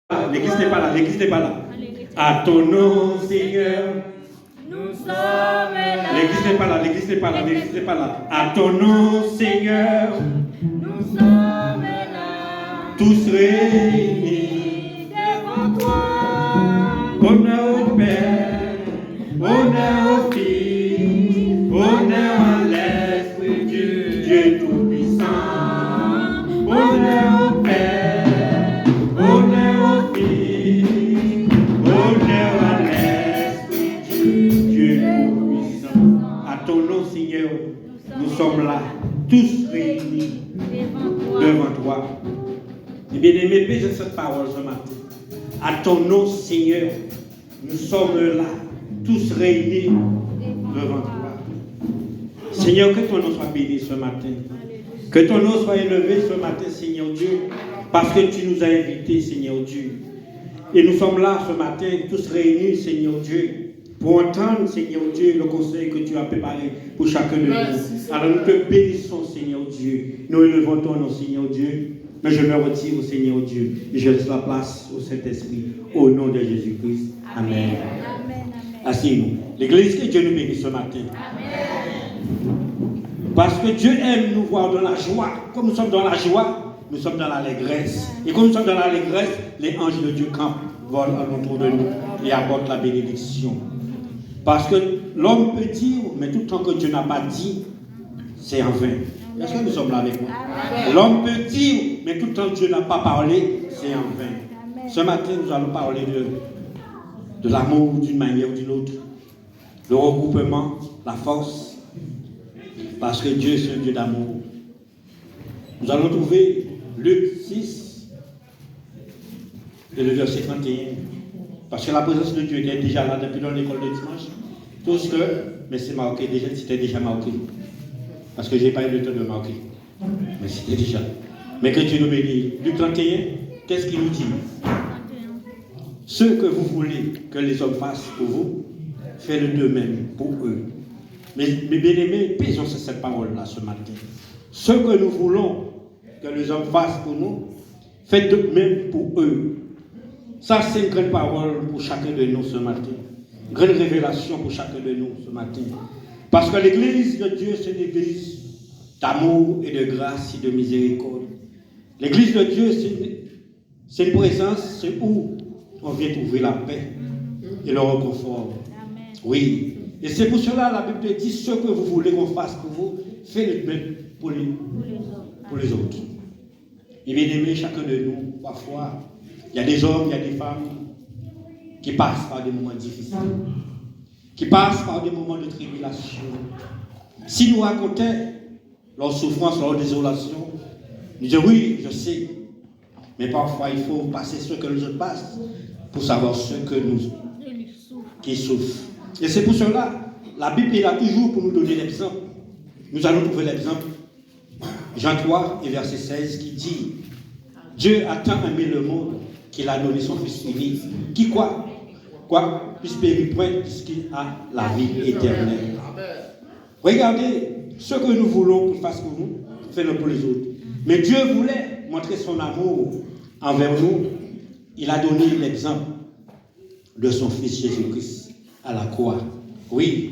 L'église n'est pas là, l'église n'est pas là. À ton nom, Seigneur. Nous sommes là. L'église n'est pas là, l'église n'est pas là, l'église n'est pas là. À ton nom, Seigneur. Nous sommes là. Tous réunis devant toi. Honneur au Père, honneur au Fils, honneur à l'Esprit Dieu Tout-Puissant. Honneur au Père, honneur au Fils, honneur à l'Esprit Dieu Tout-Puissant. À ton nom, Seigneur, nous sommes là, tous réunis devant toi. Et bien aimé, pèse cette parole ce matin. À ton nom, Seigneur, nous sommes là, tous réunis devant toi. Seigneur, que ton nom soit béni ce matin. Que ton nom soit élevé ce matin, Seigneur Dieu, parce que tu nous as invités, Seigneur Dieu. Et nous sommes là ce matin, tous réunis, Seigneur Dieu, pour entendre, Seigneur Dieu, le conseil que tu as préparé pour chacun de nous. Alors nous te bénissons, Seigneur Dieu. Nous élevons ton nom, Seigneur Dieu. Mais je me retire au Seigneur Dieu et je laisse la place au Saint-Esprit au nom de Jésus-Christ. Amen. Amen. Asseyez-nous. L'Église, que Dieu nous bénisse ce matin. Amen. Parce que Dieu aime nous voir dans la joie. Comme nous sommes dans la joie, nous sommes dans l'allégresse. Et comme nous sommes dans l'allégresse, les anges de Dieu campent, volent autour de nous et apportent la bénédiction. Parce que l'homme peut dire, mais tout le temps que Dieu n'a pas dit, c'est en vain. Est-ce que nous sommes là avec moi? L'homme peut dire, mais tout le temps que Dieu n'a pas parlé, c'est en vain. Ce matin, nous allons parler de l'amour d'une manière ou d'une autre. Le regroupement, la force. Parce que Dieu, c'est un Dieu d'amour. Nous allons trouver Luc 6 et le verset 31. Parce que la présence de Dieu était déjà là depuis dans l'école de dimanche. Tout ce que, mais c'est marqué déjà, c'était déjà marqué. Parce que je n'ai pas eu le temps de marquer. Mais c'était déjà. Mais que Dieu nous bénisse. Luc 31, qu'est-ce qu'il nous dit? Ce que vous voulez que les hommes fassent pour vous, faites-le d'eux-mêmes pour eux. Mais bien-aimés, pesons sur cette parole-là ce matin. Ce que nous voulons que les hommes fassent pour nous, faites d'eux-mêmes pour eux. Ça, c'est une grande parole pour chacun de nous ce matin. Une grande révélation pour chacun de nous ce matin. Parce que l'église de Dieu, c'est une église d'amour et de grâce et de miséricorde. L'église de Dieu, c'est une présence, c'est où on vient trouver la paix et le réconfort. Oui. Et c'est pour cela la Bible dit, ce que vous voulez qu'on fasse pour vous, faites-le même pour les autres. Et bien aimé, chacun de nous, parfois, il y a des hommes, il y a des femmes qui passent par des moments difficiles, qui passent par des moments de tribulation. Si nous racontions leur souffrance, leur désolation, nous disons oui, je sais, mais parfois il faut passer ce que les autres passent pour savoir ce que nous qui souffrent. Et c'est pour cela, la Bible est là toujours pour nous donner l'exemple. Nous allons trouver l'exemple. Jean 3 et verset 16 qui dit, Dieu a tant aimé le monde qu'il a donné son Fils unique, qui quoi puisse périr point puisqu'il a la vie éternelle. Regardez, ce que nous voulons qu'il fasse pour nous, faites-le pour les autres. Mais Dieu voulait montrer son amour envers nous. Il a donné l'exemple de son Fils Jésus-Christ à la croix. Oui,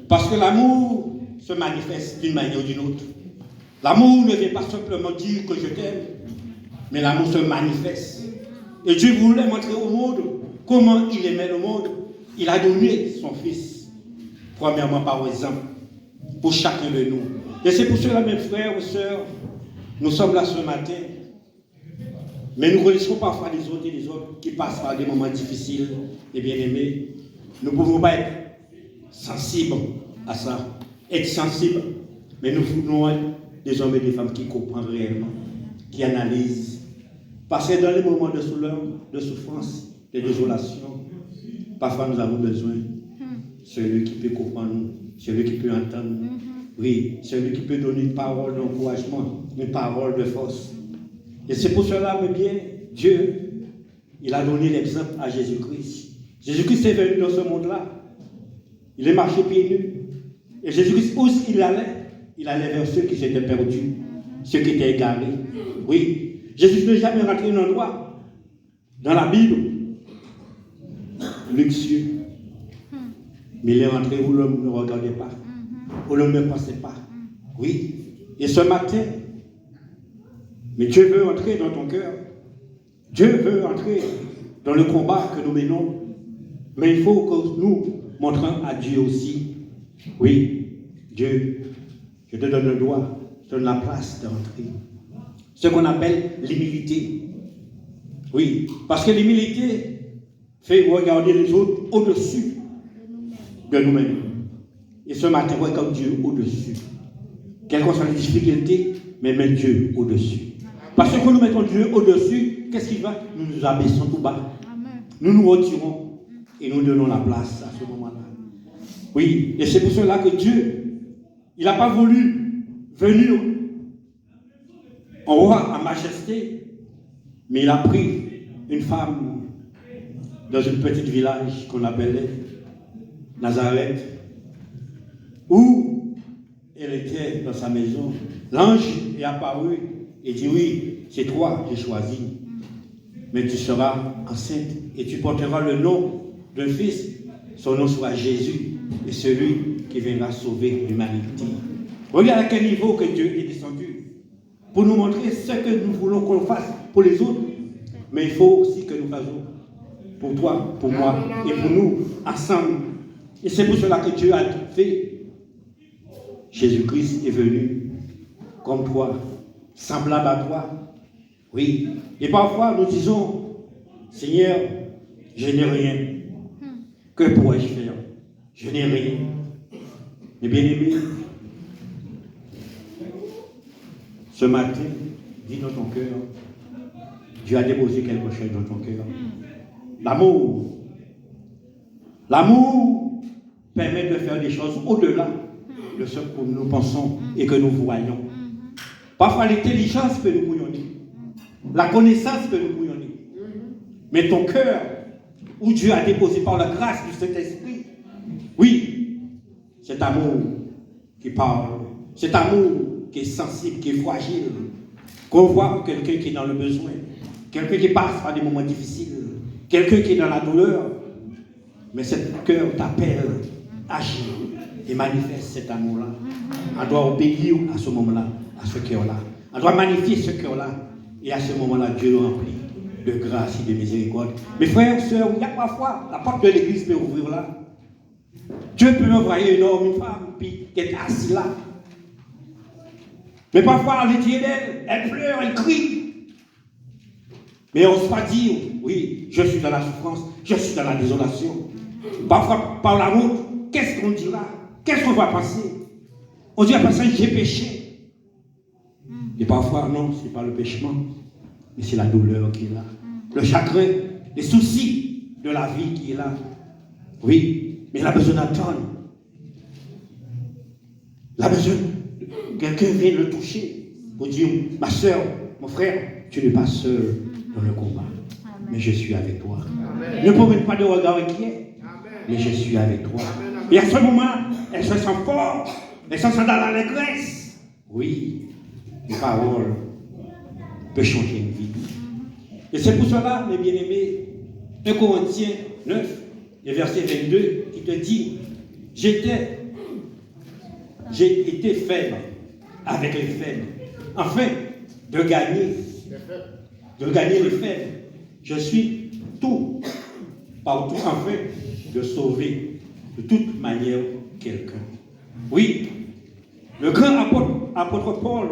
parce que l'amour se manifeste d'une manière ou d'une autre. L'amour ne vient pas simplement dire que je t'aime, mais l'amour se manifeste. Et Dieu voulait montrer au monde comment il aimait le monde. Il a donné son Fils, premièrement par exemple, pour chacun de nous. Et c'est pour cela, mes frères et sœurs, nous sommes là ce matin. Mais nous connaissons parfois les autres et les autres qui passent par des moments difficiles et bien aimés. Nous ne pouvons pas être sensibles à ça. Être sensibles. Mais nous voulons être des hommes et des femmes qui comprennent réellement, qui analysent. Parce que dans les moments de douleur, de souffrance, de désolation, parfois nous avons besoin de celui qui peut comprendre nous, celui qui peut entendre nous. Oui, celui qui peut donner une parole d'encouragement, une parole de force. Et c'est pour cela, mes bien, Dieu, il a donné l'exemple à Jésus-Christ. Jésus-Christ est venu dans ce monde-là. Il est marché pieds nus. Et Jésus-Christ, où il allait vers ceux qui s'étaient perdus, ceux qui étaient égarés. Oui, Jésus n'est jamais rentré dans un endroit dans la Bible, luxueux. Mais il est rentré où l'homme ne regardait pas, où l'homme ne pensait pas. Oui. Et ce matin, mais Dieu veut entrer dans ton cœur. Dieu veut entrer dans le combat que nous menons. Mais il faut que nous montrons à Dieu aussi. Oui, Dieu, je te donne le droit, je te donne la place d'entrer. Ce qu'on appelle l'humilité. Oui, parce que l'humilité fait regarder les autres au-dessus de nous-mêmes. Et ce matin, regarde Dieu au-dessus. Quelles que soient les difficultés, mais mets Dieu au-dessus. Parce que quand nous mettons Dieu au-dessus, qu'est-ce qu'il va? Nous nous abaissons tout bas. Nous nous retirons et nous donnons la place à ce moment-là. Oui, et c'est pour cela que Dieu, il n'a pas voulu venir en roi, en majesté, mais il a pris une femme dans une petite village qu'on appelait Nazareth, où elle était dans sa maison. L'ange est apparu et dit: oui, c'est toi que j'ai choisi, mais tu seras enceinte et tu porteras le nom d'un fils. Son nom sera Jésus, et celui qui viendra sauver l'humanité. Regarde à quel niveau que Dieu est descendu pour nous montrer ce que nous voulons qu'on fasse pour les autres, mais il faut aussi que nous fassions pour toi, pour moi et pour nous ensemble. Et c'est pour cela que Dieu a fait. Jésus-Christ est venu comme toi, semblable à toi. Oui. Et parfois nous disons: Seigneur, je n'ai rien. Que pourrais-je faire? Je n'ai rien. Mais bien aimé, ce matin, dis dans ton cœur, Dieu a déposé quelque chose dans ton cœur. L'amour. L'amour permet de faire des choses au-delà de ce que nous pensons et que nous voyons. Parfois, l'intelligence peut nous bouillonner. La connaissance peut nous bouillonner. Mais ton cœur, où Dieu a déposé par la grâce du Saint-Esprit, oui, cet amour qui parle, cet amour qui est sensible, qui est fragile, qu'on voit quelqu'un qui est dans le besoin, quelqu'un qui passe par des moments difficiles, quelqu'un qui est dans la douleur, mais ce cœur t'appelle, agit et manifeste cet amour-là. On doit obéir à ce moment-là, à ce cœur-là. On doit magnifier ce cœur-là, et à ce moment-là, Dieu le remplit de grâce et de miséricorde. Mes frères et sœurs, il y a parfois la porte de l'église peut ouvrir là. Dieu peut envoyer un homme, une femme, puis qui est assis là. Mais parfois, à l'intérieur d'elle, elle pleure, elle crie. Mais on ne se pas dire: oui, je suis dans la souffrance, je suis dans la désolation. Parfois, par la route, qu'est-ce qu'on dira? Qu'est-ce qu'on va penser? On dit à personne: j'ai péché. Et parfois, non, ce n'est pas le péchement, mais c'est la douleur qui est là. Le chagrin, les soucis de la vie qui est là. Oui, mais il a besoin d'attendre. Il a besoin que quelqu'un vienne le toucher pour dire: ma soeur, mon frère, tu n'es pas seul dans le combat, mais je suis avec toi. Amen. Ne promets pas de regard inquiet, mais je suis avec toi. Et à ce moment, elle se sent forte, elle se sent dans l'allégresse. Oui, les paroles peuvent changer une vie. Et c'est pour cela, mes bien-aimés, 1 Corinthiens 9, le verset 22, qui te dit: j'ai été faible avec les faibles, afin de gagner les faibles. Je suis tout, partout, afin de sauver de toute manière quelqu'un. Oui, le grand apôtre Paul.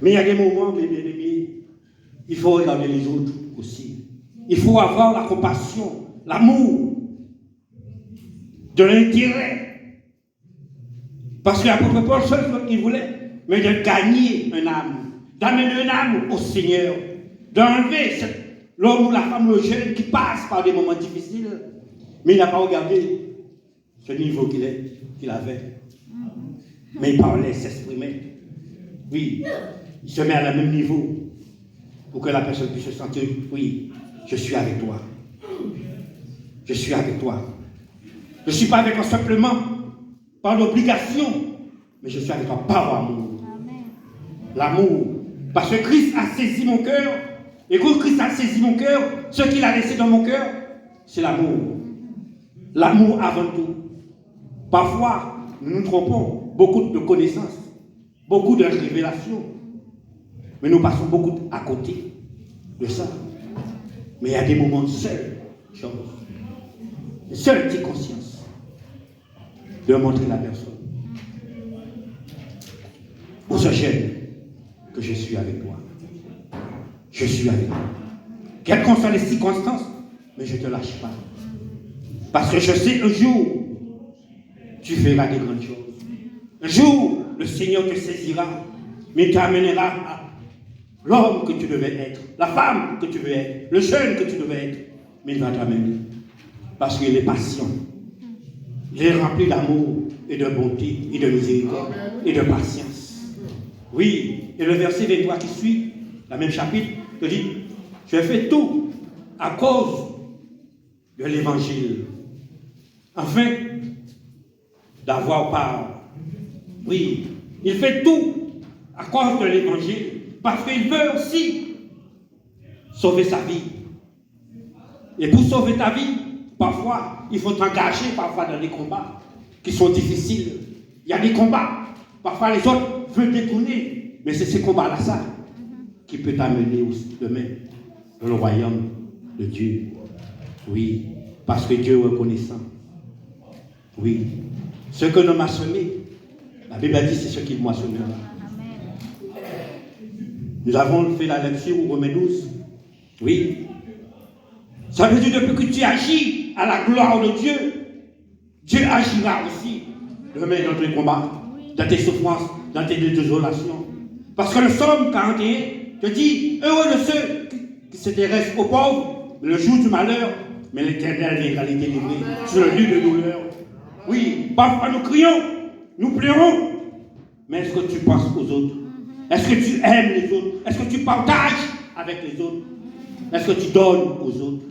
Mais il y a des moments, mes bien-aimés, il faut regarder les autres aussi. Il faut avoir la compassion, l'amour, de l'intérêt. Parce que l'apôtre Paul, seul ce qu'il voulait, mais de gagner un âme, d'amener un âme au Seigneur, d'enlever l'homme ou la femme ou le jeune qui passe par des moments difficiles, mais il n'a pas regardé ce niveau qu'il avait. Mais il parlait, s'exprimait. Oui, il se met à le même niveau pour que la personne puisse se sentir: oui, je suis avec toi. Je suis avec toi. Je ne suis pas avec toi simplement par l'obligation, mais je suis avec toi par amour. L'amour. Parce que Christ a saisi mon cœur Et quand Christ a saisi mon cœur, ce qu'il a laissé dans mon cœur, c'est l'amour. L'amour avant tout. Parfois, nous nous trompons, beaucoup de connaissances, beaucoup de révélations, mais nous passons beaucoup à côté de ça. Mais il y a des moments seuls, seule petite conscience de montrer la personne. On se gêne que je suis avec toi. Je suis avec toi. Quelles qu'en soient les circonstances, mais je ne te lâche pas. Parce que je sais un jour, tu feras des grandes choses. Un jour, le Seigneur te saisira, mais t'amènera à l'homme que tu devais être, la femme que tu veux être, le jeune que tu devais être, mais il va t'amener. Parce qu'il est patient. Il est rempli d'amour et de bonté et de miséricorde et de patience. Oui, et le verset 23 qui suit, la même chapitre, te dit, je fais tout à cause de l'évangile, afin d'avoir part. Oui, il fait tout à cause de l'évangile, parce qu'il veut aussi sauver sa vie. Et pour sauver ta vie, parfois, il faut t'engager parfois dans des combats qui sont difficiles. Il y a des combats, parfois les autres veulent détourner, mais c'est ces combats-là, ça, qui peut t'amener aussi demain dans le royaume de Dieu. Oui, parce que Dieu est reconnaissant. Oui, ce que l'homme a semé, la Bible a dit c'est ce qu'il moissonnera. Nous avons fait la lecture au Romains 12. Oui. Ça veut dire depuis que tu agis à la gloire de Dieu, Dieu agira aussi demain dans tes combats, dans tes souffrances, dans tes désolations. Parce que le Psaume 41 te dit, heureux de ceux qui s'intéressent aux pauvres, le jour du malheur, mais l'Éternel viendra les délivrer sur le lieu de douleur. Oui, parfois nous crions, nous pleurons, mais est-ce que tu penses aux autres? Est-ce que tu aimes les autres? Est-ce que tu partages avec les autres? Est-ce que tu donnes aux autres?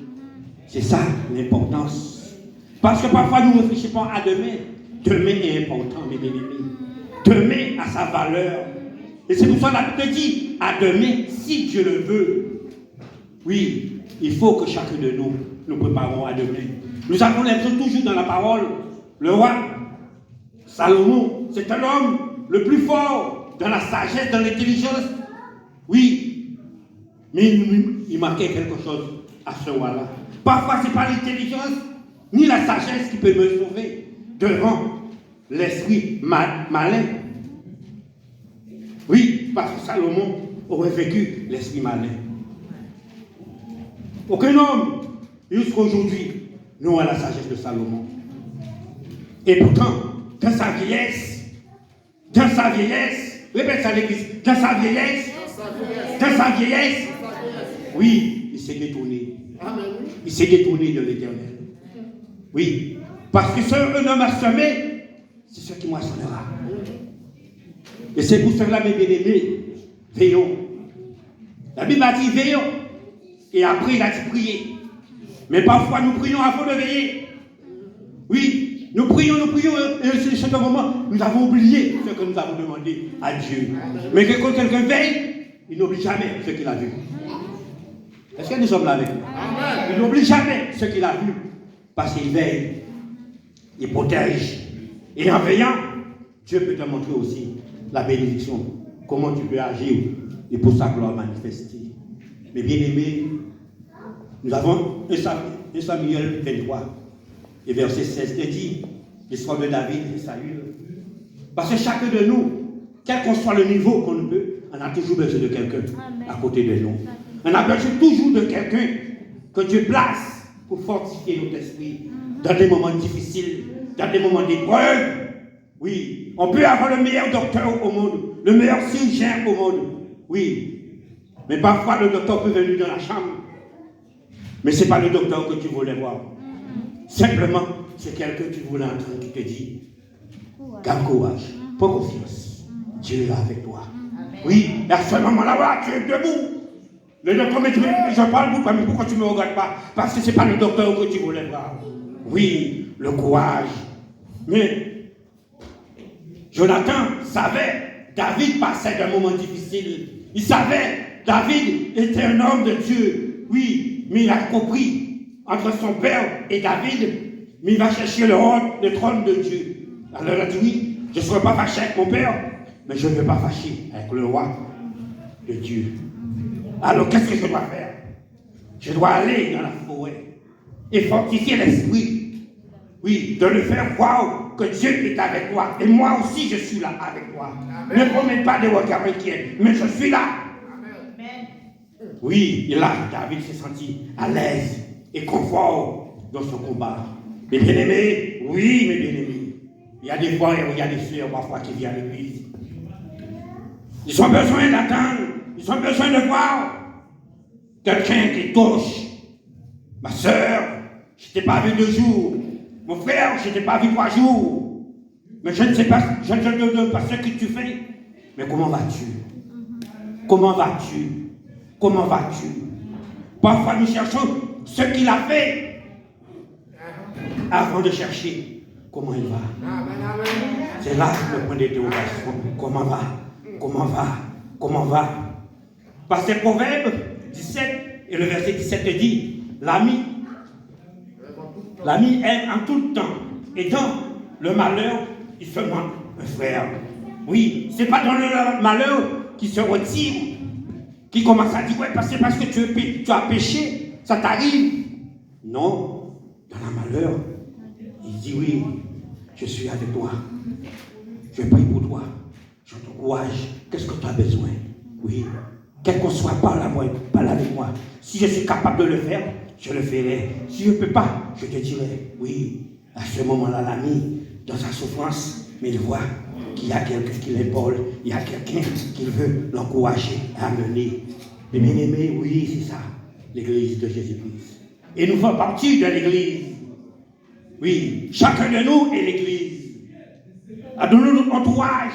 C'est ça l'importance. Parce que parfois nous ne réfléchissons pas à demain. Demain est important, mes bien-aimés. Demain a sa valeur. Et c'est pour ça que la Bible dit, à demain, si Dieu le veut. Oui, il faut que chacun de nous nous préparons à demain. Nous avons l'impression toujours dans la parole. Le roi Salomon, c'est un homme le plus fort dans la sagesse, dans l'intelligence. Oui, mais il manquait quelque chose à ce roi-là. Parfois, ce n'est pas l'intelligence ni la sagesse qui peut me sauver devant l'esprit malin. Oui, parce que Salomon aurait vécu l'esprit malin. Aucun homme, jusqu'à aujourd'hui, n'aura la sagesse de Salomon. Et pourtant, dans sa vieillesse, répète ça l'église, dans sa vieillesse, oui, il s'est détourné. Il s'est détourné de l'Éternel. Oui, parce que ce qu'un homme a semé, c'est ce qui moissonnera. Et c'est pour cela, mes bien-aimés, veillons. La Bible a dit veillons. Et après, il a dit prier. Mais parfois, nous prions avant de veiller. Oui, nous prions, et c'est ce moment, nous avons oublié ce que nous avons demandé à Dieu. Mais quand quelqu'un veille, il n'oublie jamais ce qu'il a vu. Est-ce que nous sommes là avec nous? Il n'oublie jamais ce qu'il a vu. Parce qu'il veille, il protège. Et en veillant, Dieu peut te montrer aussi la bénédiction. Comment tu peux agir et pour sa gloire manifester. Mais bien aimés, nous avons 1 Samuel 23 et verset 16 qui dit l'histoire de David et Saül. Parce que chacun de nous, quel qu'on soit le niveau qu'on peut, on a toujours besoin de quelqu'un à côté de nous. On a besoin toujours de quelqu'un que Dieu place pour fortifier notre esprit dans des moments difficiles, dans des moments d'épreuve. Oui, on peut avoir le meilleur docteur au monde, le meilleur chirurgien au monde. Oui, mais parfois le docteur peut venir dans la chambre. Mais ce n'est pas le docteur que tu voulais voir. Simplement, c'est quelqu'un que tu voulais entendre qui te dit garde courage, pas confiance. Dieu est là avec toi. Oui, et à ce moment-là, tu es debout. Le docteur me dit, je parle beaucoup, mais pourquoi tu ne me regardes pas? Parce que ce n'est pas le docteur que tu voulais voir. Oui, le courage. Mais Jonathan savait, David passait d'un moment difficile. Il savait David était un homme de Dieu, oui, mais il a compris entre son père et David, mais il va chercher le trône de Dieu. Alors il a dit oui, je ne serai pas fâché avec mon père, mais je ne vais pas fâcher avec le roi de Dieu. Alors qu'est-ce que je dois faire? Je dois aller dans la forêt et fortifier l'esprit. Oui, de le faire croire que Dieu est avec toi. Et moi aussi, je suis là avec toi. Amen. Ne promets pas de regards inquiets, mais je suis là. Amen. Oui, et là, David s'est senti à l'aise et confort dans son combat. Mes bien-aimés, oui, mes bien-aimés. Il y a des frères, il y a des sœurs parfois qui viennent à l'église. Ils ont besoin d'attendre, ils ont besoin de voir quelqu'un qui touche. Ma sœur, je ne t'ai pas vu 2 jours. Mon frère, je ne t'ai pas vu 3 jours. Mais je ne sais pas, je ne sais pas ce que tu fais. Mais comment vas-tu? Comment vas-tu? Comment vas-tu? Parfois nous cherchons ce qu'il a fait avant de chercher comment il va. C'est là le point d'interrogation. Comment va? Comment va? Comment va? Parce que Proverbe 17 et le verset 17 dit, l'ami aime en tout temps. Et dans le malheur, il se manque un frère. Oui, c'est pas dans le malheur qu'il se retire, qui commence à dire, ouais, parce que tu as péché, ça t'arrive. Non, dans le malheur, il dit, oui, je suis avec toi. Je prie pour toi. Je t'encourage. Qu'est-ce que tu as besoin? Oui. Quel qu'on soit, parle avec moi. Si je suis capable de le faire, je le ferai. Si je ne peux pas, je te dirai. Oui, à ce moment-là, l'ami, dans sa souffrance, mais il voit qu'il y a quelqu'un qui l'épaule, il y a quelqu'un qui veut l'encourager à mener. Les bien-aimés, oui, c'est ça, l'église de Jésus-Christ. Et nous faisons partie de l'église. Oui, chacun de nous est l'église. Dans notre entourage,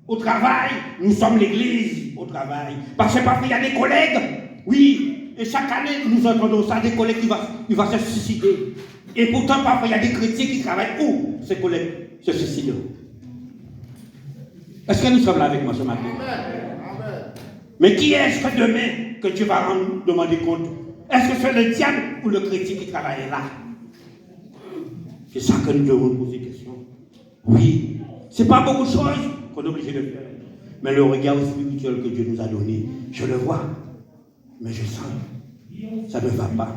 au travail, nous sommes l'église au travail. Parce que parfois, il y a des collègues, oui, et chaque année, nous entendons ça, des collègues qui vont se suicider. Et pourtant, parfois, il y a des chrétiens qui travaillent où ces collègues se suicident. Est-ce que nous sommes là avec moi ce matin? Amen. Mais qui est-ce que demain que tu vas demander compte? Est-ce que c'est le diable ou le chrétien qui travaille là? C'est ça que nous devons poser question. Oui, ce n'est pas beaucoup de choses qu'on est obligé de faire. Mais le regard spirituel que Dieu nous a donné, je le vois, mais je sens, ça ne va pas.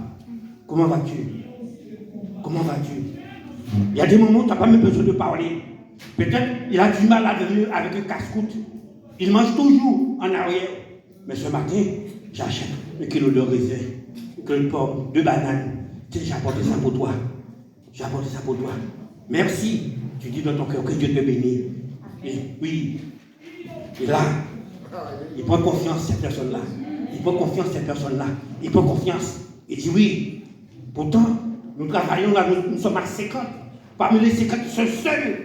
Comment vas-tu? Comment vas-tu? Il y a des moments où tu n'as pas même besoin de parler. Peut-être il a du mal à venir avec un casse-croûte. Il mange toujours en arrière. Mais ce matin, j'achète 1 kilo de raisin, 1 kilo de pommes, 2 bananes. J'ai apporté ça pour toi. J'ai apporté ça pour toi. Merci. Tu dis dans ton cœur que Dieu te bénit. Et oui. Et là, il prend confiance cette personne-là. Il prend confiance cette personne-là. Il prend confiance. Il dit oui. Pourtant, nous travaillons là, nous sommes à 50. Parmi les 50, ce seul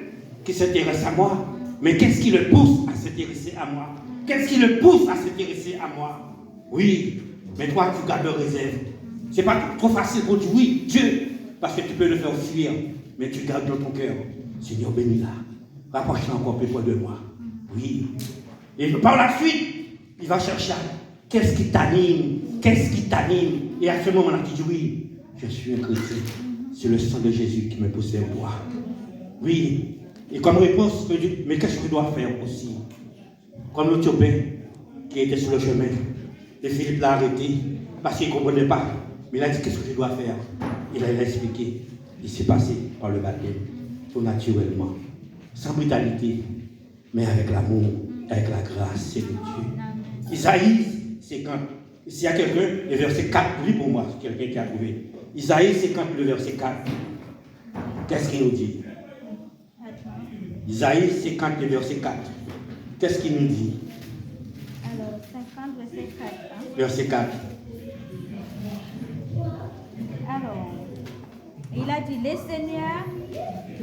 qui s'intéresse à moi. Mais qu'est-ce qui le pousse à s'intéresser à moi? Qu'est-ce qui le pousse à s'intéresser à moi? Oui, mais toi, tu gardes réserve. C'est pas trop facile pour dire oui, Dieu, parce que tu peux le faire fuir. Mais tu gardes dans ton cœur. Seigneur, bénis-la. Rapproche-la encore plus près de moi. Oui. Et par la suite, il va chercher qu'est-ce qui t'anime? Qu'est-ce qui t'anime? Et à ce moment-là, tu dis oui, je suis un chrétien. C'est le sang de Jésus qui me pousse vers toi. Oui. Et comme réponse, je dis, mais qu'est-ce que je dois faire aussi? Comme le Théobin qui était sur le chemin. Et Philippe l'a arrêté parce qu'il ne comprenait pas. Mais il a dit, qu'est-ce que je dois faire? Il a expliqué. Il s'est passé par le baptême, tout naturellement, sans brutalité, mais avec l'amour, avec la grâce de Dieu. Isaïe 50. S'il y a quelqu'un, le verset 4, lis pour moi, quelqu'un qui a trouvé. Isaïe 50, le verset 4. Qu'est-ce qu'il nous dit? Isaïe 50, le verset 4. Qu'est-ce qu'il nous dit? Alors, 50, verset 4. Hein? Verset 4. Alors, il a dit, le Seigneur,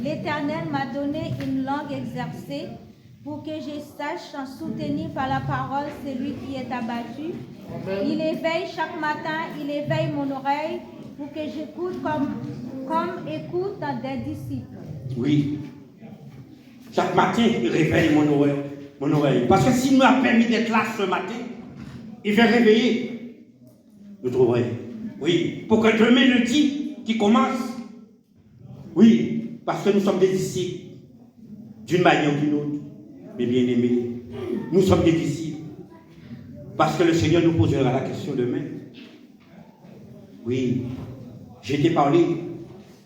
l'Éternel m'a donné une langue exercée pour que je sache en soutenir par la parole celui qui est abattu. Amen. Il éveille chaque matin, il éveille mon oreille pour que j'écoute comme écoute des disciples. Oui. Chaque matin, il réveille mon oreille. Parce que s'il m'a permis d'être là ce matin, il fait réveiller. Vous trouverez. Oui, pour que demain le dit qui commence. Oui, parce que nous sommes des disciples, d'une manière ou d'une autre. Mais bien aimés, nous sommes des disciples. Parce que le Seigneur nous posera la question demain. Oui, j'ai été parlé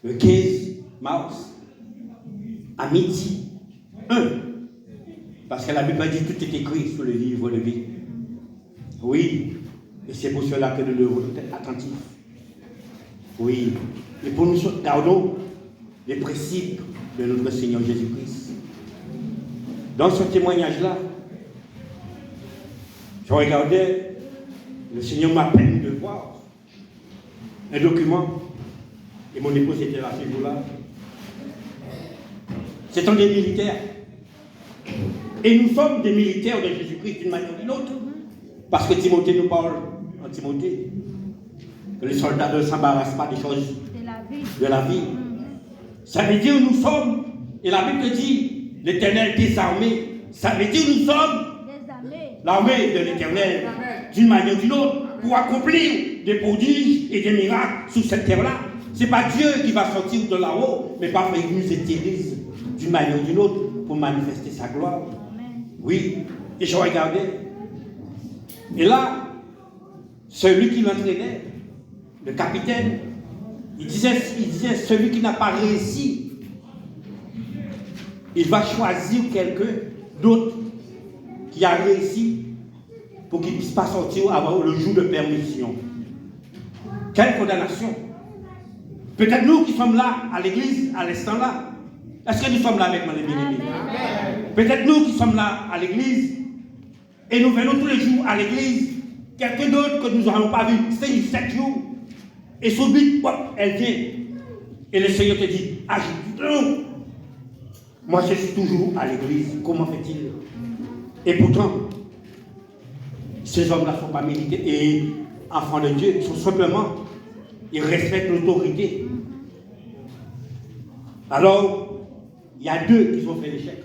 le 15 mars à midi 1. Parce que la Bible dit tout est écrit sur le livre de vie. Oui, et c'est pour cela que nous devons être attentifs. Oui, et pour nous gardons les principes de notre Seigneur Jésus-Christ. Dans ce témoignage-là, je regardais, le Seigneur m'a permis de voir un document, et mon épouse était là ce jour-là. Ce sont des militaires. Et nous sommes des militaires de Jésus-Christ d'une manière ou d'une autre. Parce que Timothée nous parle, en Timothée, que les soldats ne s'embarrassent pas des choses de la vie. Ça veut dire nous sommes, et la Bible dit, l'Éternel désarmé. Ça veut dire nous sommes l'armée de l'Éternel, d'une manière ou d'une autre, pour accomplir des prodiges et des miracles sur cette terre-là. Ce n'est pas Dieu qui va sortir de là-haut, mais parfois il nous utilise d'une manière ou d'une autre pour manifester sa gloire. Oui, et je regardais. Et là, celui qui l'entraînait, le capitaine, il disait, celui qui n'a pas réussi, il va choisir quelqu'un d'autre qui a réussi pour qu'il ne puisse pas sortir avant le jour de permission. Quelle condamnation! Peut-être nous qui sommes là à l'église, à l'instant-là, est-ce que nous sommes là avec les bien-aimés? Peut-être nous qui sommes là à l'église, et nous venons tous les jours à l'église, quelqu'un d'autre que nous n'avons pas vu, 7 jours, et subit, elle vient. Et le Seigneur te dit, agis. Non. Moi je suis toujours à l'église, comment fait-il? Et pourtant, ces hommes-là ne sont pas militaires et enfants de Dieu, ils sont simplement, ils respectent l'autorité. Alors, il y a 2 qui ont fait l'échec.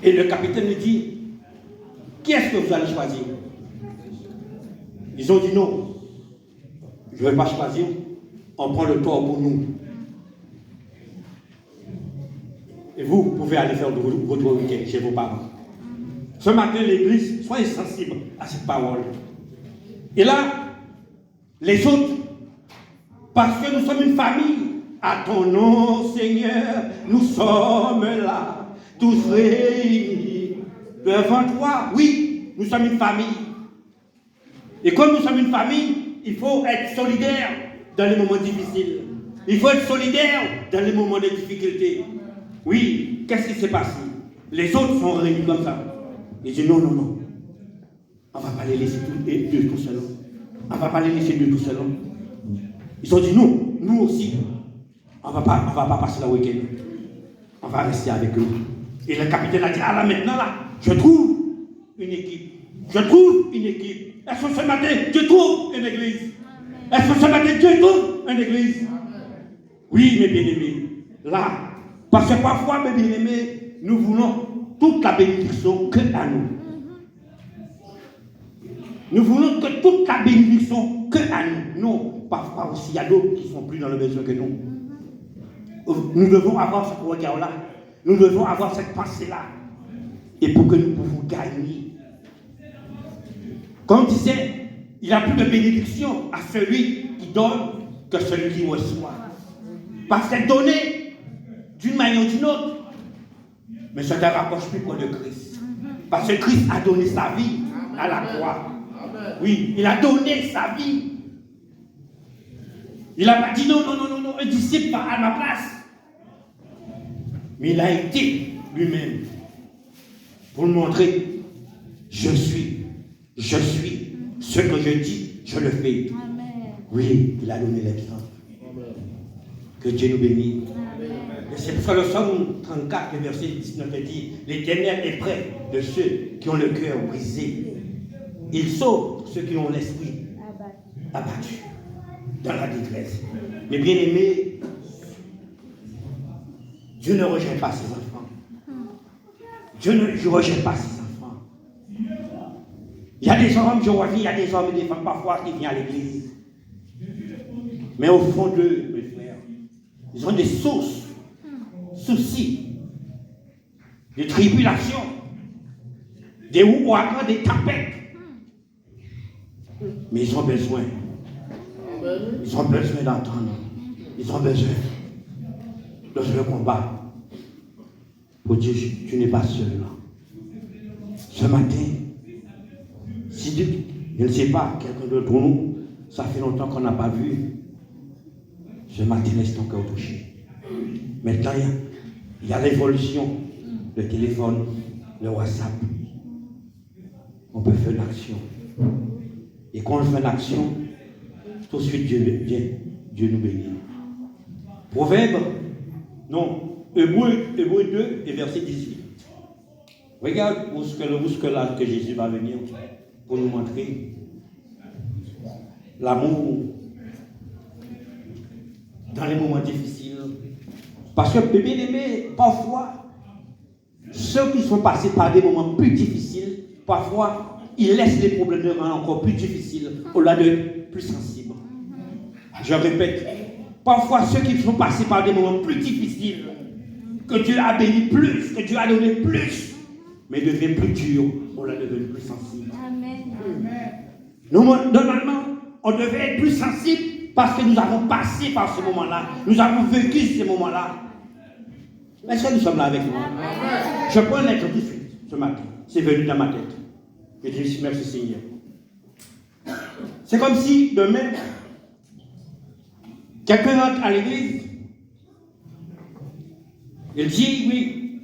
Et le capitaine me dit, qui est-ce que vous allez choisir? Ils ont dit non, je ne vais pas choisir, on prend le tort pour nous. Et vous pouvez aller faire votre week-end chez vos parents. Ce matin, l'église, soyez sensibles à cette parole. Et là, les autres, parce que nous sommes une famille, à ton nom, Seigneur, nous sommes là, tous réunis devant toi. Oui, nous sommes une famille. Et comme nous sommes une famille, il faut être solidaire dans les moments difficiles. Il faut être solidaire dans les moments de difficulté. Oui, qu'est-ce qui s'est passé? Les autres sont réunis comme ça. Ils disent non, non, non. On ne va pas les laisser deux tout seuls. On ne va pas les laisser deux tout seuls. Ils ont dit non, nous aussi. On ne va pas passer le week-end. On va rester avec eux. Et le capitaine a dit, ah là maintenant là, je trouve une équipe. Je trouve une équipe. Est-ce que ce matin, je trouve une église? Est-ce que ce matin, je trouve une église? Oui, mes bien-aimés. Là, parce que parfois, mes bien-aimés, nous voulons toute la bénédiction que à nous. Nous voulons que toute la bénédiction que à nous. Non, parfois aussi, il y a d'autres qui sont plus dans le besoin que nous. Nous devons avoir ce regard-là. Nous devons avoir cette pensée-là. Et pour que nous pouvons gagner. Comme on disait, il n'y a plus de bénédiction à celui qui donne que celui qui reçoit. Parce que donner d'une manière ou d'une autre, mais ça ne te rapproche plus près de Christ. Parce que Christ a donné sa vie à la croix. Oui, il a donné sa vie. Il n'a pas dit non, non, non, non, non, un disciple va à ma place. Mais il a été lui-même pour nous montrer, je suis ce que je dis, je le fais. Amen. Oui, il a donné l'exemple. Que Dieu nous bénisse. Et c'est pour ça que le psaume 34, le verset 19 dit, l'Éternel est près de ceux qui ont le cœur brisé. Il sauve ceux qui ont l'esprit abattu dans la détresse. Mais bien aimés, Dieu ne rejette pas ses enfants. Dieu ne rejette pas ses enfants. Il y a des hommes, je vois, il y a des hommes et des femmes parfois qui viennent à l'église. Mais au fond d'eux, mes frères, ils ont des soucis, des tribulations, des ouragans, des tempêtes. Mais ils ont besoin. Ils ont besoin d'entendre. Ils ont besoin de se combattre. Pour dire, tu n'es pas seul là. Ce matin, si Dieu, je ne sais pas, quelqu'un d'autre nous, ça fait longtemps qu'on n'a pas vu. Ce matin, laisse ton cœur toucher. Maintenant, il y a l'évolution, le téléphone, le WhatsApp. On peut faire une action. Et quand on fait une action, tout de suite Dieu vient, Dieu nous bénit. Proverbe, non, Hébreu 2 et verset 18. Regarde où ce que là que Jésus va venir pour nous montrer l'amour dans les moments difficiles. Parce que, bien aimé, parfois, ceux qui sont passés par des moments plus difficiles, parfois, ils laissent les problèmes de rendre encore plus difficiles au lieu de plus sensibles. Je répète, parfois, ceux qui sont passés par des moments plus difficiles, que Dieu a béni plus, que Dieu a donné plus, mais deviennent plus durs au lieu de devenir plus sensibles. Amen. Nous, normalement, on devait être plus sensibles parce que nous avons passé par ce moment-là. Nous avons vécu ces moments-là. Est-ce que nous sommes là avec moi? Amen. Je prends l'être tout de suite ce matin. C'est venu dans ma tête. Je dis merci Seigneur. C'est comme si demain, quelqu'un rentre à l'église. Il dit oui,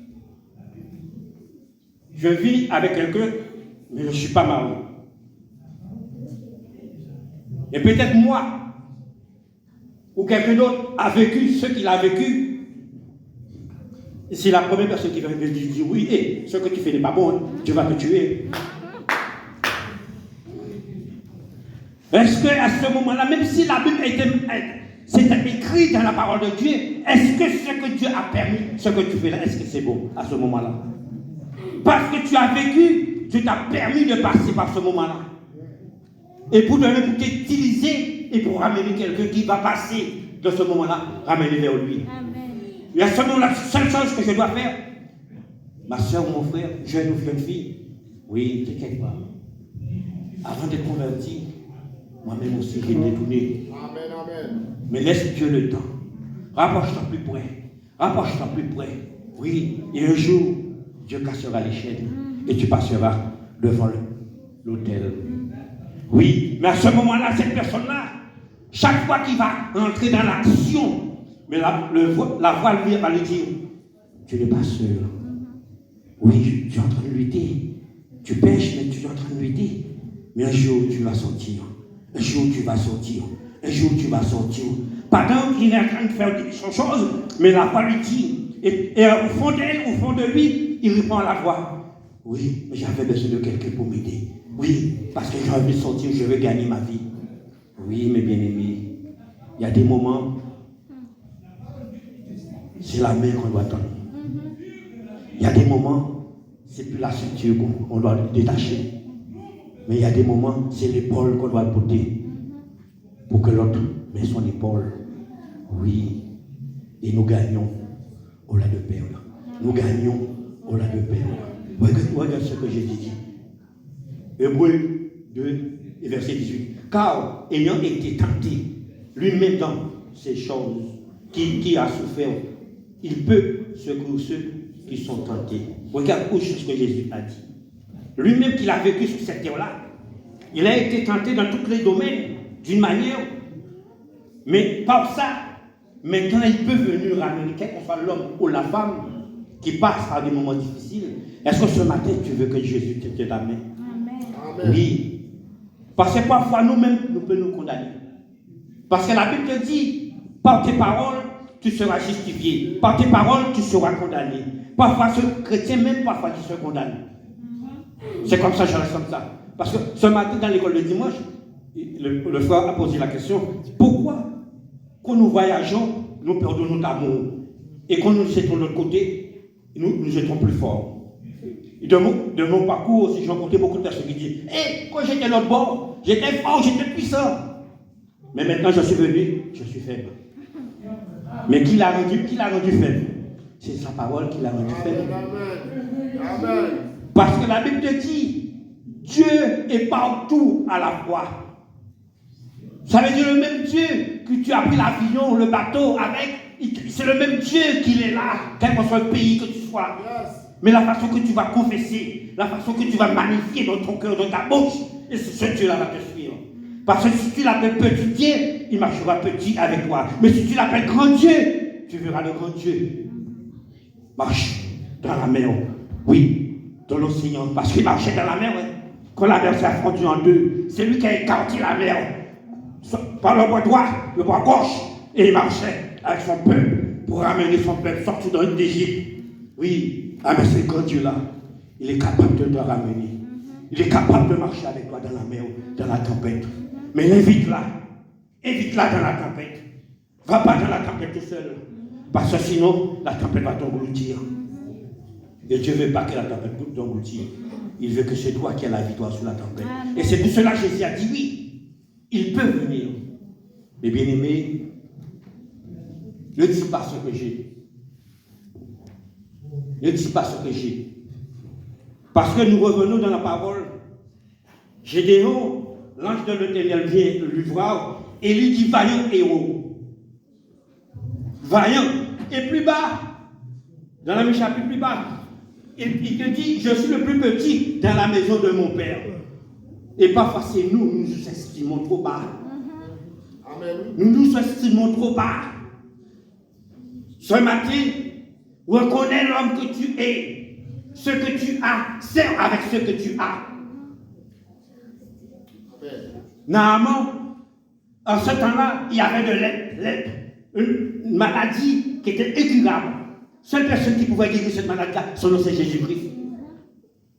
je vis avec quelqu'un, mais je ne suis pas marié. Et peut-être moi, ou quelqu'un d'autre a vécu ce qu'il a vécu. Et c'est la première personne qui va me dire oui, et ce que tu fais n'est pas bon, Dieu va te tuer. Est-ce qu'à ce moment-là, même si la Bible c'était écrit dans la parole de Dieu, est-ce que ce que Dieu a permis, ce que tu fais là, est-ce que c'est bon à ce moment-là? Parce que tu as vécu, Dieu t'a permis de passer par ce moment-là. Et pour t'utiliser et pour ramener quelqu'un qui va passer de ce moment-là, ramener vers lui. Amen. Il y a seulement la seule chose que je dois faire. Ma soeur ou mon frère, jeune ou jeune fille, oui, t'inquiète pas. Avant d'être converti, moi-même aussi, j'ai détourné. Amen, amen. Mais laisse Dieu le temps. Rapproche-toi plus près. Rapproche-toi plus près. Oui, et un jour, Dieu cassera les chaînes et tu passeras devant l'autel. Oui, mais à ce moment-là, cette personne-là, chaque fois qu'il va entrer dans l'action, mais la voix lui va lui dire, tu n'es pas seul. Oui, tu es en train de lutter. Tu pêches, mais tu es en train de lutter. Mais un jour, tu vas sortir. Un jour, tu vas sortir. Un jour, tu vas sortir. Pendant qu'il est en train de faire des choses, mais la voix lui dit, et au fond d'elle, au fond de lui, il répond à la voix. Oui, mais j'avais besoin de quelqu'un pour m'aider. Oui, parce que j'ai envie de sortir, je veux gagner ma vie. Oui, mes bien-aimés, il y a des moments, c'est la main qu'on doit tendre. Il y a des moments, c'est plus la ceinture qu'on doit détacher. Mais il y a des moments, c'est l'épaule qu'on doit porter pour que l'autre met son épaule. Oui, et nous gagnons au lieu de perdre. Nous gagnons au lieu de perdre. Regarde ce que j'ai dit. Hébreu 2, verset 18. Car, ayant été tenté, lui-même dans ces choses qui a souffert, il peut secourir ceux qui sont tentés. Regarde ce que Jésus a dit. Lui-même qu'il a vécu sur cette terre-là, il a été tenté dans tous les domaines, d'une manière, mais par ça, maintenant il peut venir ramener, quel qu'on soit l'homme ou la femme, qui passe par des moments difficiles. Est-ce que ce matin tu veux que Jésus te tienne la main? Amen. Oui. Parce que parfois nous-mêmes, nous pouvons nous condamner. Parce que la Bible te dit, par tes paroles, tu seras justifié. Par tes paroles, tu seras condamné. Parfois, ce chrétien, même parfois, qui se condamne. C'est comme ça, je reste comme ça. Parce que ce matin, dans l'école de dimanche, le frère a posé la question, pourquoi, quand nous voyageons, nous perdons notre amour, et quand nous étions de l'autre côté, nous étions plus forts? De mon parcours aussi, j'ai rencontré beaucoup de personnes qui disent quand j'étais l'autre bord, j'étais fort, j'étais puissant. Mais maintenant, je suis venu, je suis faible. Mais qui l'a rendu faible? C'est sa parole qui l'a rendu faible. Amen. Parce que la Bible te dit Dieu est partout à la fois. Ça veut dire le même Dieu que tu as pris l'avion, le bateau avec, c'est le même Dieu qui est là, quel que soit le pays que tu sois. Mais la façon que tu vas confesser, la façon que tu vas magnifier dans ton cœur, dans ta bouche, et ce Dieu-là va te suivre. Parce que si tu l'appelles petit Dieu, il marchera petit avec toi. Mais si tu l'appelles grand Dieu, tu verras le grand Dieu. Marche dans la mer, oui, dans l'océan, parce qu'il marchait dans la mer. Ouais. Quand la mer s'est fondue en deux, c'est lui qui a écarté la mer par le bras droit, le bras gauche, et il marchait avec son peuple pour ramener son peuple sorti d'Égypte. Oui, mais ce grand Dieu-là, il est capable de te ramener. Il est capable de marcher avec toi dans la mer, dans la tempête. Mais évite-la dans la tempête. Va pas dans la tempête tout seul. Parce que sinon, la tempête va t'engloutir. Et Dieu ne veut pas que la tempête t'engloutir. Il veut que c'est toi qui aies la victoire sur la tempête. Amen. Et c'est pour cela que Jésus a dit oui, il peut venir. Mais bien aimé, ne dis pas ce que j'ai. Ne dis pas ce que j'ai. Parce que nous revenons dans la parole. Gédéon, l'ange de l'Éternel vient lui voir et lui dit vaillant héros. Vaillant. Et plus bas, dans la même chapitre plus bas, il te dit je suis le plus petit dans la maison de mon père. Et parfois c'est nous estimons trop bas. Amen. Nous estimons trop bas. Ce matin, reconnais l'homme que tu es. Ce que tu as, sers avec ce que tu as. Naaman, en ce temps-là, il y avait de lèpre, une maladie qui était incurable. Seule personne qui pouvait guérir cette maladie-là, son nom c'est Jésus-Christ.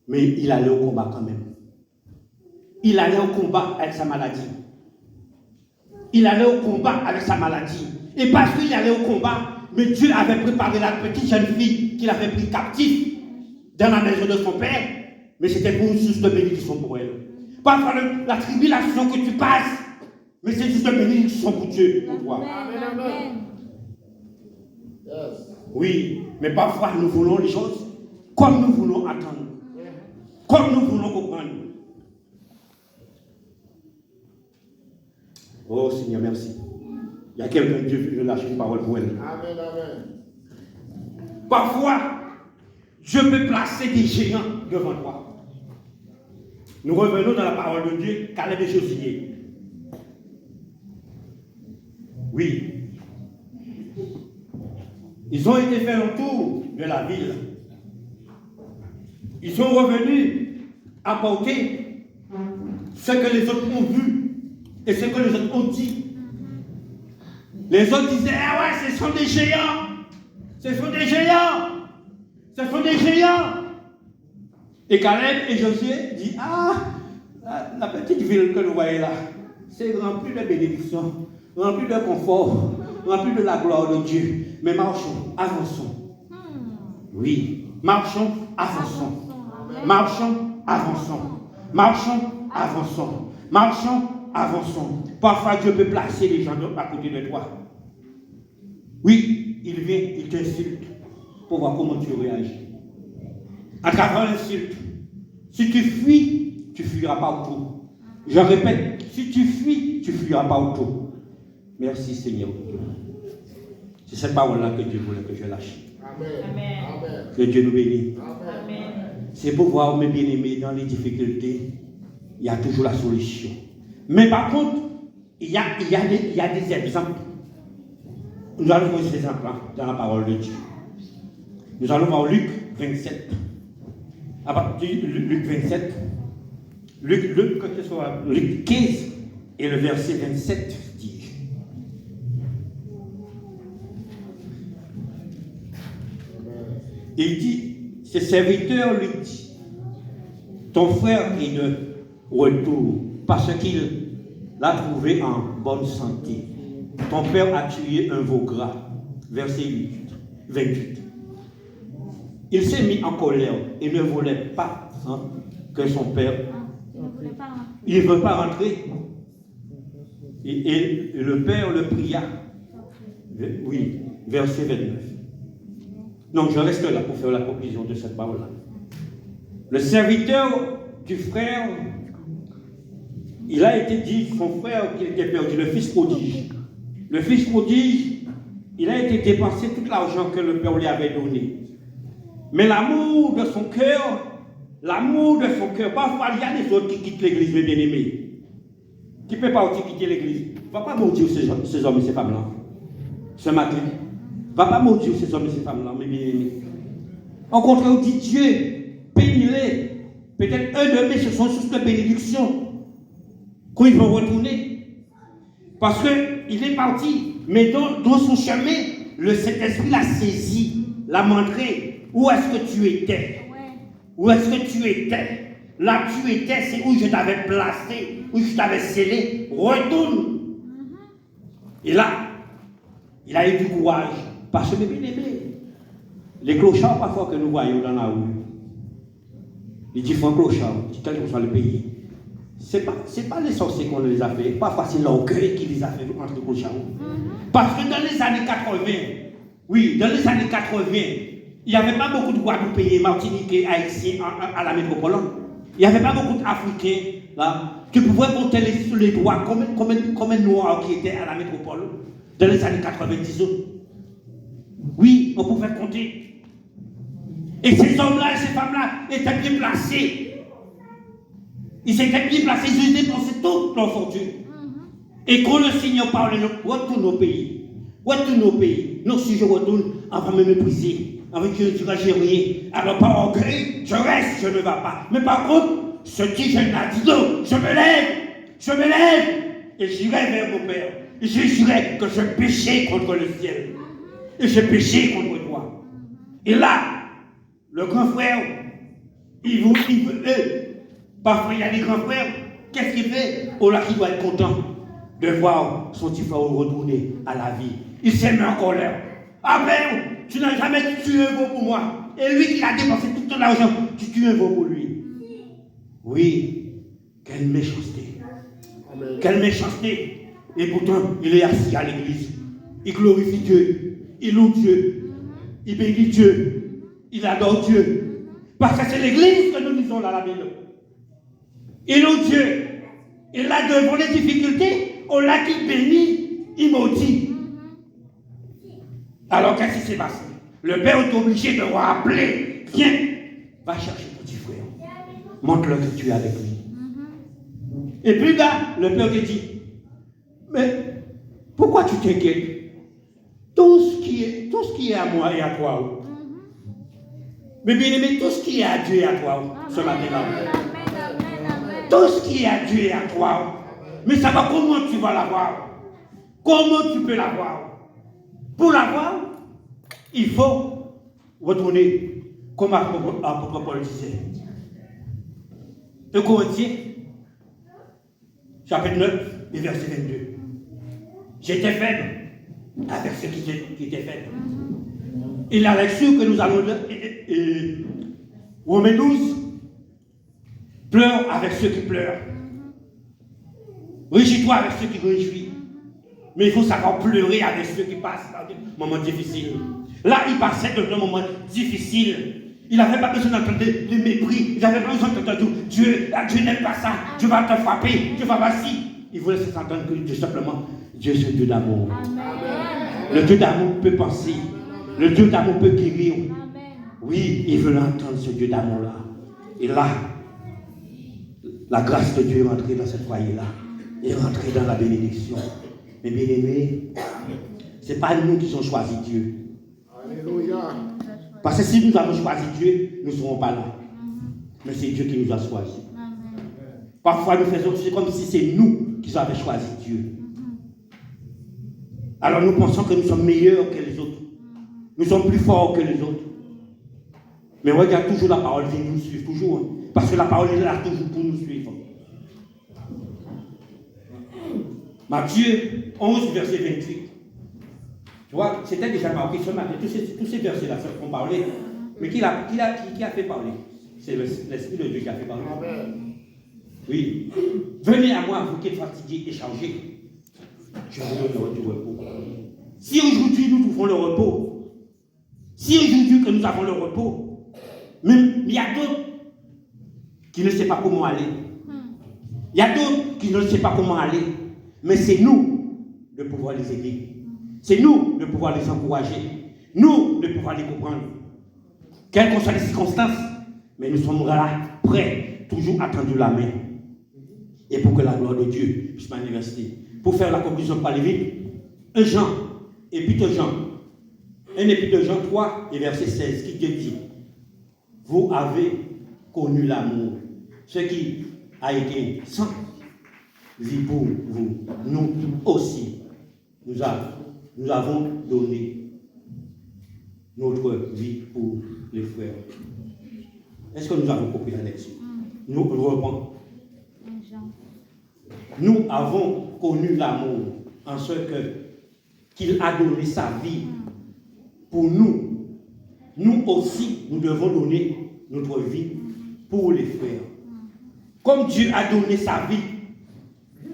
Mais il allait au combat quand même. Il allait au combat avec sa maladie. Il allait au combat avec sa maladie. Et parce qu'il allait au combat, mais Dieu avait préparé la petite jeune fille qu'il avait pris captive dans la maison de son père. Mais c'était pour une source de bénédiction pour elle. Parfois, la tribulation que tu passes, mais c'est juste une bénédiction pour Dieu, pour toi. Amen. Oui, mais parfois nous voulons les choses comme nous voulons attendre, comme nous voulons comprendre. Oh Seigneur, merci. Il y a quelqu'un Dieu qui veut lâcher une parole pour elle. Amen, amen. Parfois, Dieu peut placer des géants devant toi. Nous revenons dans la parole de Dieu, Caleb et Josué. Oui. Ils ont été fait le tour de la ville. Ils sont revenus apporter ce que les autres ont vu et ce que les autres ont dit. Les autres disaient, ah ouais, ce sont des géants. Ce sont des géants. Ce sont des géants. Et Caleb et Josué disent, ah, la petite ville que nous voyons là, c'est rempli de bénédictions, rempli de confort, rempli de la gloire de Dieu. Mais marchons, avançons. Oui, marchons, avançons. Marchons, avançons. Marchons, avançons. Marchons, avançons. Parfois, Dieu peut placer les gens à côté de toi. Oui, il vient, il t'insulte pour voir comment tu réagis. À travers l'insulte, si tu fuis, tu ne fuiras pas autour. Je répète, si tu fuis, tu ne fuiras pas autour. Merci Seigneur. C'est cette parole-là que Dieu voulait que je lâche. Amen. Amen. Que Dieu nous bénisse. Amen. C'est pour voir mes bien-aimés dans les difficultés, il y a toujours la solution. Mais par contre, il y a des exemples. Nous allons voir ces exemples dans la parole de Dieu. Nous allons voir Luc 27. À partir de Luc 27, Luc 15 et le verset 27 dit. Il dit, ses serviteurs lui disent, ton frère est de retour parce qu'il l'a trouvé en bonne santé. Ton père a tué un veau gras. Verset 28. Il s'est mis en colère et ne voulait pas que son père. Il ne veut pas rentrer. Et le père le pria. Oui, verset 29. Donc je reste là pour faire la conclusion de cette parole-là. Le serviteur du frère, il a été dit, son frère qui était perdu, le fils prodige. Le fils prodige, il a été dépensé tout l'argent que le père lui avait donné. Mais l'amour de son cœur, parfois il y a des autres qui quittent l'église, mes bien-aimés. Qui ne peut pas aussi quitter l'église. Va pas maudire ces hommes et ces femmes-là. Ce matin. Va pas maudire ces hommes et ces femmes-là, mes bien-aimés. Au contraire, on dit Dieu, bénis-les. Peut-être un de mes ce sont sources de bénédiction. Quand ils vont retourner. Parce qu'il est parti. Mais dans son chemin, le Saint-Esprit l'a saisi, l'a montré. Où est-ce que tu étais? Où est-ce que tu étais? Là tu étais, c'est où je t'avais placé, où je t'avais scellé. Retourne. Et là, il a eu du courage. Parce que, bien aimé, les clochards parfois que nous voyons dans la rue, les différents clochards, quel que soit le pays, ce n'est pas les sorciers qu'on les a fait, parfois c'est l'orgueil qui les a fait entre les clochards. Parce que dans les années 80, oui, dans les années 80, il n'y avait pas beaucoup de Guadeloupéens, Martiniquais, Haïtiens à la métropole. Il n'y avait pas beaucoup d'Africains là. Tu pouvais compter sur les doigts combien de Noirs qui étaient à la métropole dans les années 90. Oui, on pouvait compter. Et ces hommes-là et ces femmes-là étaient bien placés. Ils étaient bien placés, ils ont dépensé toute leur fortune. Et quand le Seigneur parle, retourne au pays. Retourne au pays. Non, si je retourne, on va me mépriser. Avec Dieu, tu vas gérer. Alors, par orgueil, je reste, je ne vais pas. Mais par contre, ce qui je n'ai dit non, je me lève, et j'irai vers mon Père. Et je dirai que je péchais contre le ciel. Et je péchais contre toi. Et là, le grand frère, il veut parfois il y a des grands frères, qu'est-ce qu'il fait? Oh là, il doit être content de voir son petit frère retourner à la vie. Il s'est mis en colère. Ah ben, tu n'as jamais tué un veau pour moi. Et lui qui a dépensé tout ton argent, tu tues un veau pour lui. Oui, quelle méchanceté. Amen. Quelle méchanceté. Et pourtant, il est assis à l'église. Il glorifie Dieu. Il loue Dieu. Il bénit Dieu. Il adore Dieu. Parce que c'est l'église que nous lisons là, la Bible. Il loue Dieu. Et là, devant les difficultés, on l'a qu'il bénit, il maudit. Alors qu'est-ce qui s'est passé? Le père est obligé de rappeler. Viens, va chercher ton petit frère. Montre-le que tu es avec lui. Et puis là, le père te dit, mais pourquoi tu t'inquiètes? Tout ce qui est à moi et à toi. Mais bien aimé, tout ce qui est à Dieu et à toi, ce matin-là. Tout ce qui est à Dieu et à toi. Mais ça va, comment tu vas l'avoir? Comment tu peux l'avoir? Pour l'avoir, il faut retourner, comme l'apôtre Paul disait. 2 Corinthiens, chapitre 9, et verset 22. J'étais faible avec ceux qui étaient faibles. Et la lecture que nous allons lire, Romains 12, pleure avec ceux qui pleurent. Réjouis-toi avec ceux qui réjouissent. Mais il faut savoir pleurer avec ceux qui passent par des moments difficiles. Là, il passait dans un moment difficile. Il n'avait pas besoin d'entendre le mépris. Il n'avait pas besoin d'entendre Dieu n'aime pas ça. Dieu va te frapper. Dieu va passer. Il voulait s'entendre que Dieu simplement, Dieu c'est Dieu d'amour. Le Dieu d'amour peut penser. Le Dieu d'amour peut guérir. Oui, il veut entendre ce Dieu d'amour-là. Et là, la grâce de Dieu est rentrée dans cette foyer-là. Est rentrée dans la bénédiction. Mais bien aimés, ce n'est pas nous qui avons choisi Dieu. Alléluia. Parce que si nous avons choisi Dieu, nous ne serons pas là. Mais c'est Dieu qui nous a choisis. Parfois nous faisons comme si c'est nous qui avons choisi Dieu. Alors nous pensons que nous sommes meilleurs que les autres. Nous sommes plus forts que les autres. Mais regarde, toujours la parole vient nous suivre, toujours. Hein, parce que la parole est là toujours pour nous suivre. Matthieu 11, verset 28. Tu vois, c'était déjà marqué ce matin. Tous ces versets-là qu'on parlait. Mais qui a fait parler? C'est l'Esprit de Dieu qui a fait parler. Amen. Oui. Venez à moi, vous qui êtes fatigués et chargés. Je vous donne du repos. Si aujourd'hui nous trouvons le repos, si aujourd'hui que nous avons le repos, même il y a d'autres qui ne savent pas comment aller. Il y a d'autres qui ne savent pas comment aller. Mais c'est nous de pouvoir les aider. C'est nous de pouvoir les encourager. Nous de pouvoir les comprendre. Quelles que soient les circonstances, mais nous sommes là, prêts, toujours à tendre la main. Et pour que la gloire de Dieu puisse manifester. Pour faire la conclusion par les vite, 1 Jean, épître de Jean, 1 épître de Jean 3 et verset 16, qui te dit, vous avez connu l'amour, ce qui a été sans vie pour vous. Nous aussi, nous avons donné notre vie pour les frères. Est-ce que nous avons compris la lecture? Nous reprenons. Nous avons connu l'amour en ce qu'il a donné sa vie pour nous. Nous aussi, nous devons donner notre vie pour les frères. Comme Dieu a donné sa vie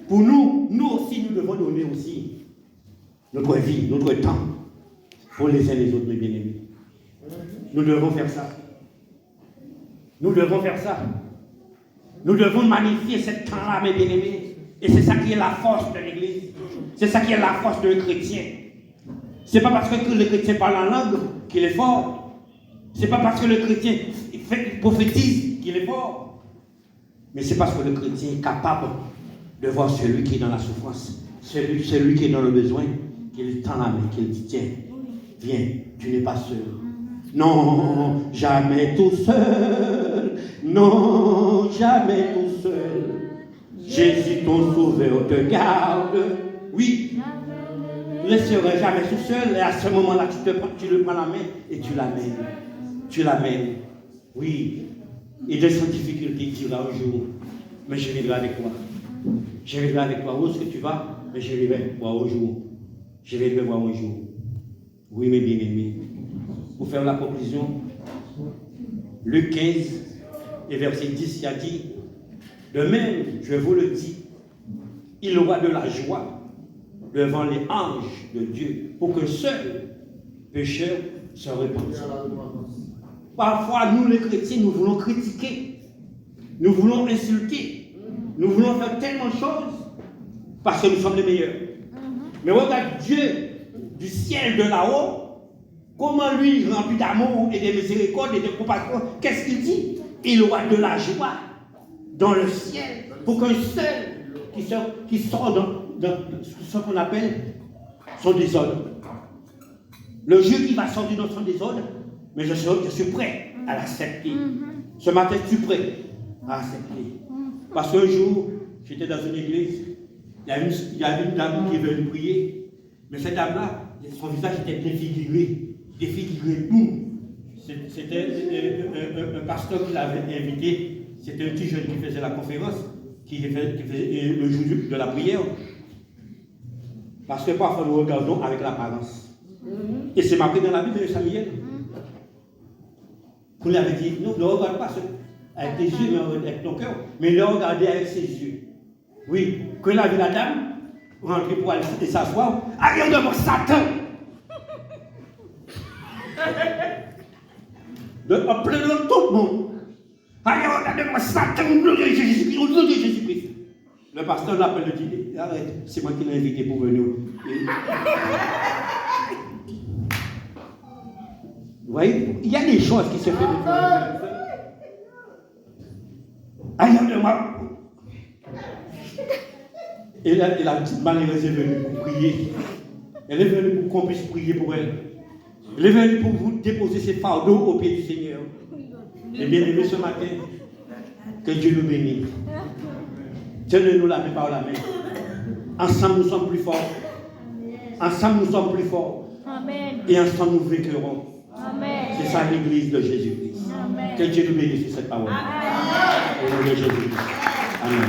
pour nous, nous aussi, nous devons donner aussi notre vie, notre temps pour les uns et les autres, mes bien-aimés. Nous devons faire ça. Nous devons faire ça. Nous devons magnifier ce temps-là, mes bien-aimés. Et c'est ça qui est la force de l'Église. C'est ça qui est la force de chrétien. C'est pas parce que le chrétien parle en langue qu'il est fort. C'est pas parce que le chrétien prophétise qu'il est fort. Mais c'est parce que le chrétien est capable de voir celui qui est dans la souffrance, celui qui est dans le besoin, qu'il tend la main, qu'il dit tiens, viens, tu n'es pas seul. Non, jamais tout seul. Non, jamais tout seul. Jésus, ton sauveur, te garde. Oui, ne serai jamais tout seul. Et à ce moment-là, tu le prends la main et tu l'amènes. Tu l'amènes. Oui. Et de cette difficulté, il dira un jour, mais je viendrai avec toi. Je viendrai avec toi. Où est-ce que tu vas? Mais je viendrai voir un jour. Je viendrai voir un jour. Oui, mes bien-aimés. Pour faire la conclusion, Luc 15 et verset 10, il a dit, de même, je vous le dis, il y aura de la joie devant les anges de Dieu pour que seul pécheur se repentisse. Parfois, nous les chrétiens, nous voulons critiquer, nous voulons insulter, nous voulons faire tellement de choses parce que nous sommes les meilleurs. Mais regarde Dieu du ciel de là-haut, comment lui, rempli d'amour et de miséricorde et de compassion, qu'est-ce qu'il dit? Il y aura de la joie dans le ciel pour qu'un seul qui sort dans ce qu'on appelle son désordre. Le Dieu qui va sortir dans son désordre, mais je suis prêt à l'accepter. Ce matin, je suis prêt à accepter. Parce qu'un jour, j'étais dans une église, il y avait une dame qui est venue prier, mais cette dame-là, son visage était défiguré tout. C'était un pasteur qui l'avait invité, c'était un petit jeune qui faisait la conférence, qui faisait le jour de la prière. Parce que parfois nous regardons avec l'apparence. Et c'est marqué dans la Bible de Samuel. Qu'on lui avait dit, non, ne regarde pas avec tes yeux, mais avec ton cœur, mais le regarder avec ses yeux. Oui, quand il a vu la dame rentrer pour aller s'asseoir, allez devant Satan! En plein de tout le monde. Allez, regardez-moi Satan, au nom de Jésus-Christ. Le pasteur l'appelle et dit, arrête, c'est moi qui l'ai invité pour venir. Vous voyez, il y a des choses qui se font de toi. Allez, regardez-moi. Et la petite malheureuse est venue pour prier. Elle est venue pour qu'on puisse prier pour elle. Elle est venue pour vous déposer ses fardeaux au pied du Seigneur. Et bien aimé ce matin, que Dieu nous bénisse. Tenez-nous la main par la main. Ensemble nous sommes plus forts. Ensemble nous sommes plus forts. Amen. Et ensemble nous vaincrons. Amen. C'est ça l'église de Jésus-Christ. Que Dieu nous bénisse sur cette parole. Au nom de Jésus-Christ. Amen.